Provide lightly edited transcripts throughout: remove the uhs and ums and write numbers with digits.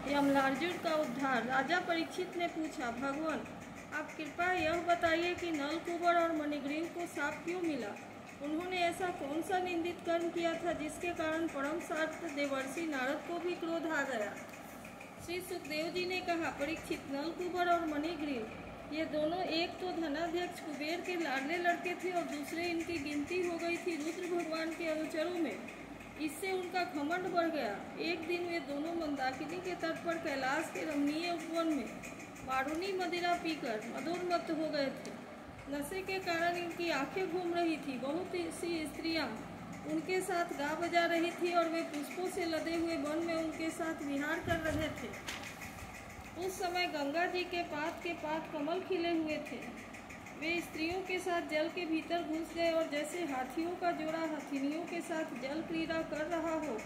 यमलार्जुन का उद्धार। राजा परीक्षित ने पूछा, भगवान आप कृपया यह बताइए कि नलकूबर और मणिग्रीव को शाप क्यों मिला? उन्होंने ऐसा कौन सा निंदित कर्म किया था जिसके कारण परम सार्थ देवर्षि नारद को भी क्रोध आ गया? श्री सुखदेव जी ने कहा, परीक्षित, नलकूबर और मणिग्रीव ये दोनों एक तो धनाध्यक्ष कुबेर के लाडले लड़के थे और दूसरे इनकी गिनती हो गई थी रुद्र भगवान के अनुचरों में। इससे उनका घमंड बढ़ गया। एक दिन वे दोनों मंदाकिनी के तट पर कैलाश के रमणीय उपवन में वारुणी मदिरा पीकर मदोन्मत्त हो गए थे। नशे के कारण इनकी आंखें घूम रही थी। बहुत सी स्त्रियां उनके साथ गा बजा रही थी और वे पुष्पों से लदे हुए वन में उनके साथ विहार कर रहे थे। उस समय गंगा जी के पात कमल खिले हुए थे। वे स्त्रियों के साथ जल के भीतर घुस गए और जैसे हाथियों का जोड़ा हथिनियों के साथ जल क्रीड़ा कर रहा हो,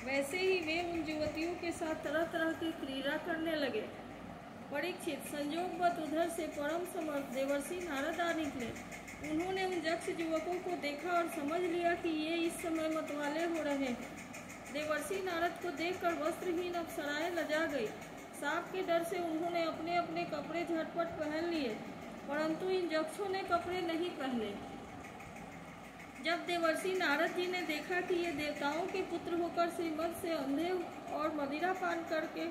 वैसे ही वे उन युवतियों के साथ तरह तरह की क्रीड़ा करने लगे। परीक्षित, संयोगवश उधर से परम समर्थ देवर्षि नारद आ निकले। उन्होंने उन यक्ष युवकों को देखा और समझ लिया कि ये इस समय मतवाले हो रहे हैं। देवर्षि नारद को देखकर वस्त्रहीन अप्सराएं लजा गई। सांप के डर से उन्होंने अपने अपने कपड़े झटपट पहन लिए, परंतु इन यक्षों ने कपड़े नहीं पहने। जब देवर्षि नारद जी ने देखा कि ये देवताओं के पुत्र होकर श्रीमद से अंधे और मदिरा पान करके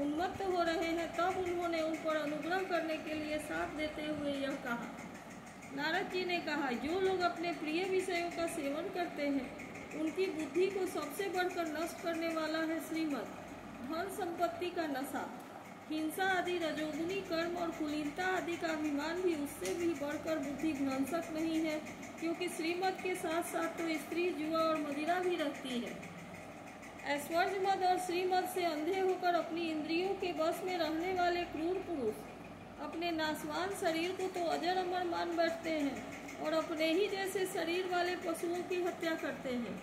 उन्मत्त हो रहे हैं, तब उन्होंने उन पर अनुग्रह करने के लिए साथ देते हुए यह कहा। नारद जी ने कहा, जो लोग अपने प्रिय विषयों का सेवन करते हैं, उनकी बुद्धि को सबसे बढ़कर नष्ट करने वाला है श्रीमद। धन संपत्ति का नशा, हिंसा आदि रजोगुनी कर्म और कुलीनता आदि का अभिमान भी उससे भी बढ़कर बुद्धि भ्रंशक नहीं है, क्योंकि श्रीमद के साथ साथ तो स्त्री, जुआ और मदिरा भी रहती है। ऐश्वर्य मद और श्रीमद से अंधे होकर अपनी इंद्रियों के वश में रहने वाले क्रूर पुरुष अपने नाशवान शरीर को तो अजर अमर मान बैठते हैं और अपने ही जैसे शरीर वाले पशुओं की हत्या करते हैं।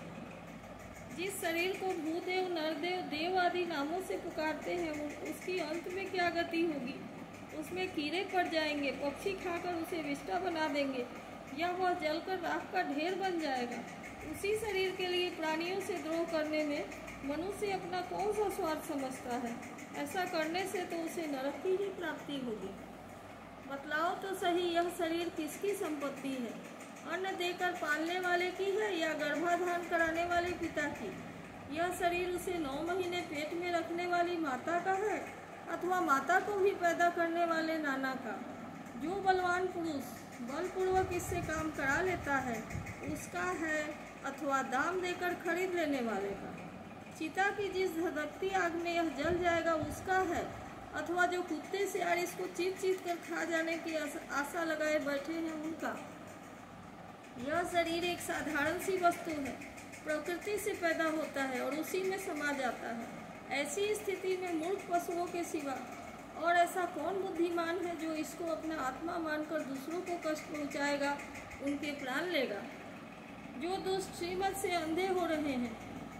जिस शरीर को भूदेव, नरदेव, देव आदि नामों से पुकारते हैं, उसकी अंत में क्या गति होगी? उसमें कीड़े पड़ जाएंगे, पक्षी खाकर उसे विष्ठा बना देंगे, या वह जलकर राख का ढेर बन जाएगा। उसी शरीर के लिए प्राणियों से द्रोह करने में मनुष्य अपना कौन सा स्वार्थ समझता है? ऐसा करने से तो उसे नरक की ही प्राप्ति होगी। बतलाओ तो सही, यह शरीर किसकी संपत्ति है? अन्न देकर पालने वाले की है या गर्भाधान कराने वाले पिता की? यह शरीर उसे 9 महीने पेट में रखने वाली माता का है अथवा माता को भी पैदा करने वाले नाना का? जो बलवान पुरुष बलपूर्वक इससे काम करा लेता है, उसका है, अथवा दाम देकर खरीद लेने वाले का? चिता की जिस धधकती आग में यह जल जाएगा, उसका है, अथवा जो कुत्ते सियार इसको चीर चीर कर खा जाने की आशा लगाए बैठे हैं, उनका? यह शरीर एक साधारण सी वस्तु है, प्रकृति से पैदा होता है और उसी में समा जाता है। ऐसी स्थिति में मूर्ख पशुओं के सिवा और ऐसा कौन बुद्धिमान है जो इसको अपना आत्मा मानकर दूसरों को कष्ट पहुंचाएगा, उनके प्राण लेगा? जो दुष्ट श्रीमत से अंधे हो रहे हैं,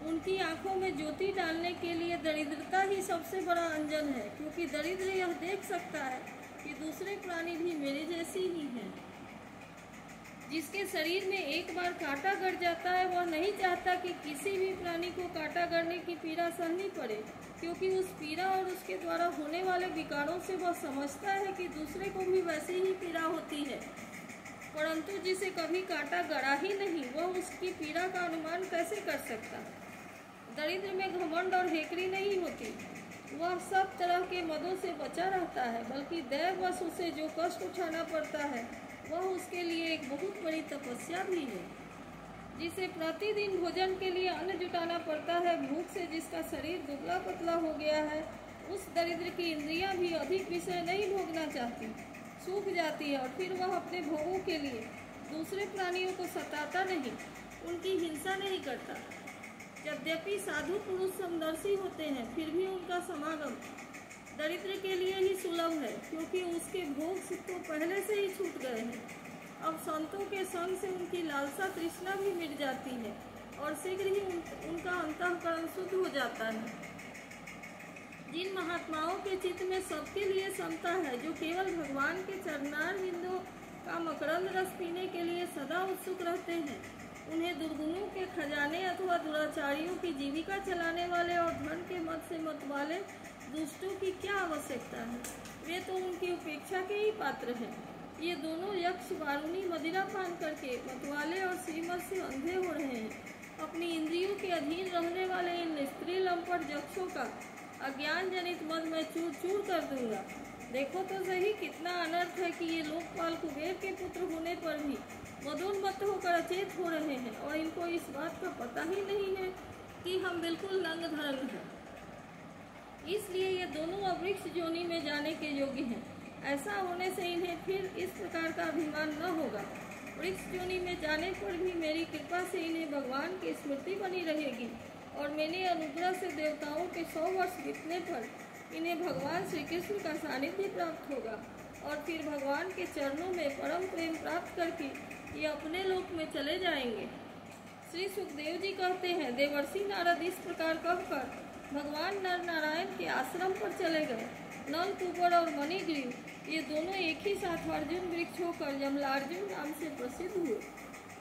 उनकी आंखों में ज्योति डालने के लिए दरिद्रता ही सबसे बड़ा अंजन है, क्योंकि दरिद्र यह देख सकता है कि दूसरे प्राणी भी मेरे जैसे ही हैं। जिसके शरीर में एक बार कांटा गड़ जाता है, वह नहीं चाहता कि किसी भी प्राणी को कांटा गड़ने की पीड़ा सहनी पड़े, क्योंकि उस पीड़ा और उसके द्वारा होने वाले विकारों से वह समझता है कि दूसरे को भी वैसे ही पीड़ा होती है। परंतु जिसे कभी कांटा गड़ा ही नहीं, वह उसकी पीड़ा का अनुमान कैसे कर सकता? दरिद्र में घमंड और हेकड़ी नहीं होती, वह सब तरह के मदों से बचा रहता है, बल्कि दैववश उसे जो कष्ट उठाना पड़ता है, वह उसके लिए एक बहुत बड़ी तपस्या भी है। जिसे प्रतिदिन भोजन के लिए अन्न जुटाना पड़ता है, भूख से जिसका शरीर दुबला पतला हो गया है, उस दरिद्र की इंद्रियां भी अधिक विषय नहीं भोगना चाहती, सूख जाती है और फिर वह अपने भोगों के लिए दूसरे प्राणियों को सताता नहीं, उनकी हिंसा नहीं करता। यद्यपि साधु पुरुष समदर्शी होते हैं, फिर भी उनका समागम दरिद्र के लिए ही सुलभ है, क्योंकि उसके भोग तो पहले से ही छूट गए हैं। अब संतों के संग से उनकी लालसा तृष्णा भी मिट जाती है और शीघ्र ही उनका अंतःकरण शुद्ध हो जाता है। जिन महात्माओं के चित्त में सबके लिए समता है, जो केवल भगवान के चरणारविंदों का मकरंद रस पीने के लिए सदा उत्सुक रहते हैं, उन्हें दुर्गुणों के खजाने अथवा दुराचारियों की जीविका चलाने वाले और धन के मद से मतवाले दुष्टों की क्या आवश्यकता है, वे तो उनकी उपेक्षा के ही पात्र हैं। ये दोनों यक्ष वारुणी मदिरा पान करके मतवाले और श्रीमत से अंधे हो रहे हैं। अपनी इंद्रियों के अधीन रहने वाले इन स्त्री लंपट यक्षों का अज्ञान जनित मद मैं चूर चूर कर दूंगा। देखो तो सही कितना अनर्थ है कि ये लोकपाल कुबेर के पुत्र होने पर भी मदोन्मत्त होकर अचेत हो रहे हैं और इनको इस बात का पता ही नहीं है कि हम बिल्कुल नंग धर्म हैं। इसलिए ये दोनों अवृक्ष जोनि में जाने के योग्य हैं। ऐसा होने से इन्हें फिर इस प्रकार का अभिमान न होगा। वृक्ष जोनि में जाने पर भी मेरी कृपा से इन्हें भगवान की स्मृति बनी रहेगी और मेरे अनुग्रह से देवताओं के 100 वर्ष बीतने पर इन्हें भगवान श्री कृष्ण का सानिध्य प्राप्त होगा और फिर भगवान के चरणों में परम प्रेम प्राप्त करके ये अपने लोक में चले जाएंगे। श्री सुखदेव जी कहते हैं, देवर्षि नारद इस प्रकार कहकर भगवान नर नारायण के आश्रम पर चले गए। नल कुबर और मणिग्रीव ये दोनों एक ही साथ अर्जुन वृक्ष होकर यमलार्जुन नाम से प्रसिद्ध हुए।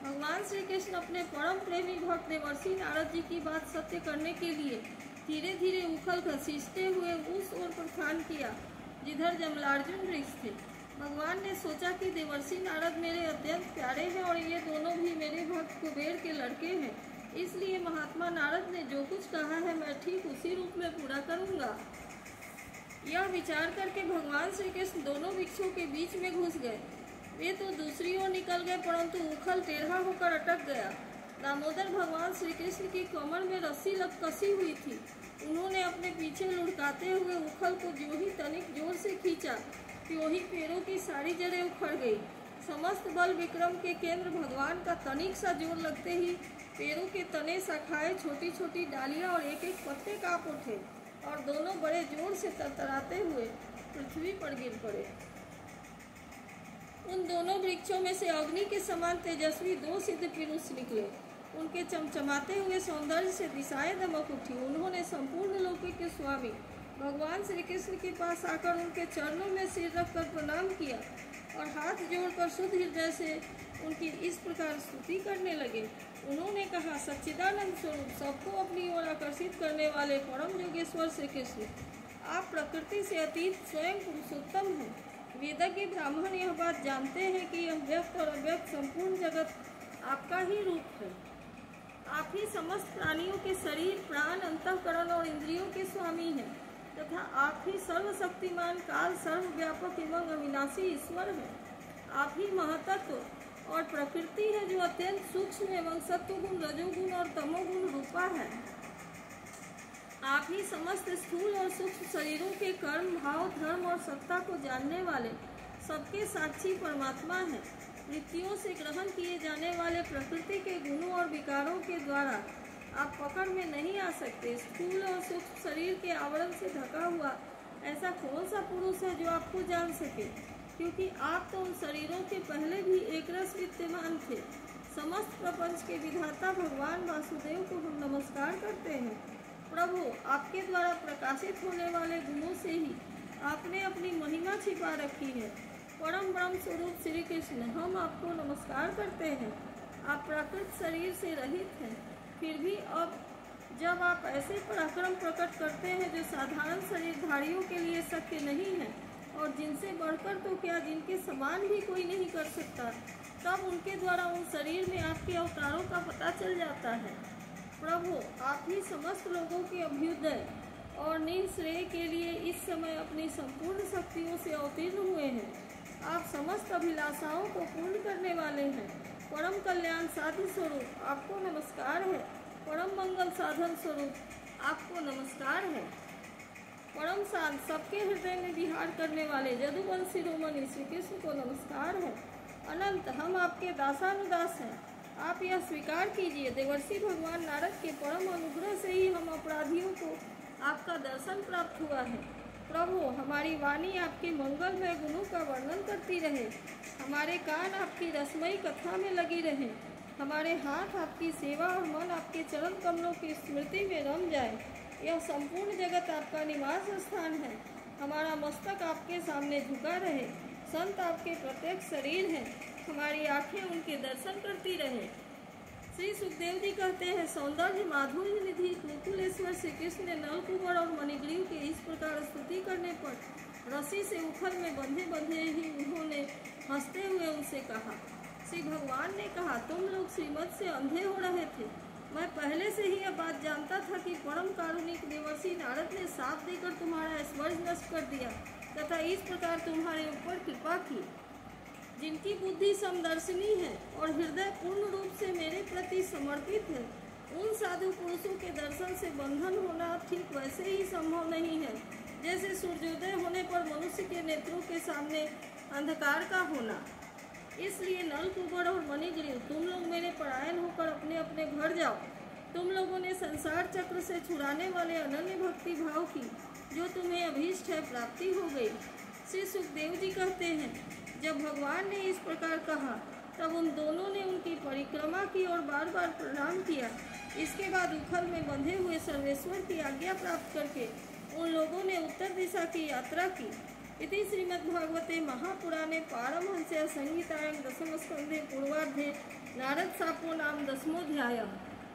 भगवान श्री कृष्ण अपने परम प्रेमी भक्त देवर्षि नारद जी की बात सत्य करने के लिए धीरे धीरे उखल घसीटते हुए उस ओर प्रस्थान किया जिधर यमलार्जुन वृक्ष थे। भगवान ने सोचा कि देवर्षि नारद मेरे अत्यंत प्यारे हैं और ये दोनों भी मेरे भक्त कुबेर के लड़के हैं, इसलिए महात्मा नारद ने जो कुछ कहा है मैं ठीक उसी रूप में पूरा करूंगा। यह विचार करके भगवान श्री कृष्ण दोनों वृक्षों के बीच में घुस गए। वे तो दूसरी ओर निकल गए, परंतु उखल टेढ़ा होकर अटक गया। दामोदर भगवान श्री कृष्ण की कमर में रस्सी कसी हुई थी। उन्होंने अपने पीछे लुढ़काते हुए उखल को जो ही तनिक जोर से खींचा, त्यों ही पेड़ों की सारी जड़ें उखड़ गई। समस्त बल विक्रम के केंद्र भगवान का तनिक सा जोर लगते ही पेड़ों के तने, शाखाएं, छोटी छोटी डालियां और एक एक पत्ते कांप उठे और दोनों बड़े जोर से तरतराते हुए पृथ्वी पर गिर पड़े। उन दोनों वृक्षों में से अग्नि के समान तेजस्वी 2 सिद्ध पुरुष निकले। उनके चमचमाते हुए सौंदर्य से दिशाएं दमक उठी। उन्होंने संपूर्ण लोक के स्वामी भगवान श्री कृष्ण के पास आकर उनके चरणों में सिर रखकर प्रणाम किया और हाथ जोड़कर शुद्ध हृदय से उनकी इस प्रकार स्तुति करने लगे। उन्होंने कहा, सच्चिदानंद स्वरूप, सबको अपनी ओर आकर्षित करने वाले परम योगेश्वर श्री कृष्ण, आप प्रकृति से अतीत स्वयं पुरुषोत्तम हैं। वेदज्ञ ब्राह्मण यह बात जानते हैं कि यह व्यक्त और अव्यक्त संपूर्ण जगत आपका ही रूप है। आप ही समस्त प्राणियों के शरीर, प्राण, अंतःकरण और इंद्रियों के स्वामी हैं तथा आप ही सर्वशक्तिमान, काल, सर्वव्यापक एवं अविनाशी ईश्वर हैं। आप ही महातत्व और प्रकृति है जो अत्यंत सूक्ष्म एवं सत्वगुण, रजोगुण और तमोगुण रूपा है। आप ही समस्त स्थूल और सूक्ष्म शरीरों के कर्म, भाव, धर्म और सत्ता को जानने वाले सबके साक्षी परमात्मा हैं। वृत्तियों से ग्रहण किए जाने वाले प्रकृति के गुणों और विकारों के द्वारा आप पकड़ में नहीं आ सकते। स्थूल और सूक्ष्म शरीर के आवरण से ढका हुआ ऐसा कौन सा पुरुष है जो आपको जान सके, क्योंकि आप तो उन शरीरों के पहले भी एक रस विद्यमान थे। समस्त प्रपंच के विधाता भगवान वासुदेव को हम नमस्कार करते हैं। प्रभु, आपके द्वारा प्रकाशित होने वाले गुणों से ही आपने अपनी महिमा छिपा रखी है। परम ब्रह्म स्वरूप श्री कृष्ण, हम आपको नमस्कार करते हैं। आप प्राकृत शरीर से रहित हैं, फिर भी अब जब आप ऐसे पराक्रम प्रकट करते हैं जो साधारण शरीरधारियों के लिए शक्य नहीं है और जिनसे बढ़कर तो क्या जिनके समान भी कोई नहीं कर सकता, तब उनके द्वारा उन शरीर में आपके अवतारों का पता चल जाता है। प्रभु, आप ही समस्त लोगों के अभ्युदय और निःश्रेय के लिए इस समय अपनी संपूर्ण शक्तियों से अवतीर्ण हुए हैं। आप समस्त अभिलाषाओं को पूर्ण करने वाले हैं। परम कल्याण साधु स्वरूप, आपको नमस्कार है। परम मंगल साधन स्वरूप, आपको नमस्कार है। परम शांत, सबके हृदय में विहार करने वाले यदुवंश शिरोमणि श्री कृष्ण को नमस्कार है। अनंत, हम आपके दासानुदास हैं। आप यह स्वीकार कीजिए, देवर्षि भगवान नारद के परम अनुग्रह से ही हम अपराधियों को आपका दर्शन प्राप्त हुआ है। प्रभु, हमारी वाणी आपके मंगलमय गुणों का वर्णन करती रहे, हमारे कान आपकी रसमयी कथा में लगी रहे, हमारे हाथ आपकी सेवा और मन आपके चरण कमलों की स्मृति में रम जाए। यह संपूर्ण जगत आपका निवास स्थान है। हमारा मस्तक आपके सामने झुका रहे। संत आपके प्रत्येक शरीर हैं, हमारी आंखें उनके दर्शन करती रहे। श्री सुखदेव जी कहते हैं, सौंदर्य माधुर्य निधि गोकुलेश्वर श्री कृष्ण ने नलकूबर और मणिग्रीव के इस प्रकार स्तुति करने पर रस्सी से उखल में बंधे बंधे ही उन्होंने हंसते हुए उनसे कहा। श्री भगवान ने कहा, तुम लोग श्रीमत से अंधे हो रहे थे। मैं पहले से ही यह बात जानता था कि परम कारुणिक देवर्षि नारद ने साथ देकर तुम्हारा ऐश्वर्य नष्ट कर दिया तथा इस प्रकार तुम्हारे ऊपर कृपा की। जिनकी बुद्धि समदर्शिनी है और हृदय पूर्ण रूप से मेरे प्रति समर्पित है, उन साधु पुरुषों के दर्शन से बंधन होना ठीक वैसे ही संभव नहीं है जैसे सूर्योदय होने पर मनुष्य के नेत्रों के सामने अंधकार का होना। इसलिए नलकूबर और मणिग्रीव, तुम लोग मेरे परायण होकर अपने अपने घर जाओ। तुम लोगों ने संसार चक्र से छुड़ाने वाले अनन्य भक्ति भाव की जो तुम्हें अभीष्ट है प्राप्ति हो गई। श्री सुखदेव जी कहते हैं, जब भगवान ने इस प्रकार कहा तब उन दोनों ने उनकी परिक्रमा की और बार बार प्रणाम किया। इसके बाद उखल में बंधे हुए सर्वेश्वर की आज्ञा प्राप्त करके उन लोगों ने उत्तर दिशा की यात्रा की। इति श्रीमद्भागवते महापुराणे पारमहंस्यां संहितायां दशमस्कन्धे पूर्वार्धे नारद शापो नाम 10मोऽध्यायः।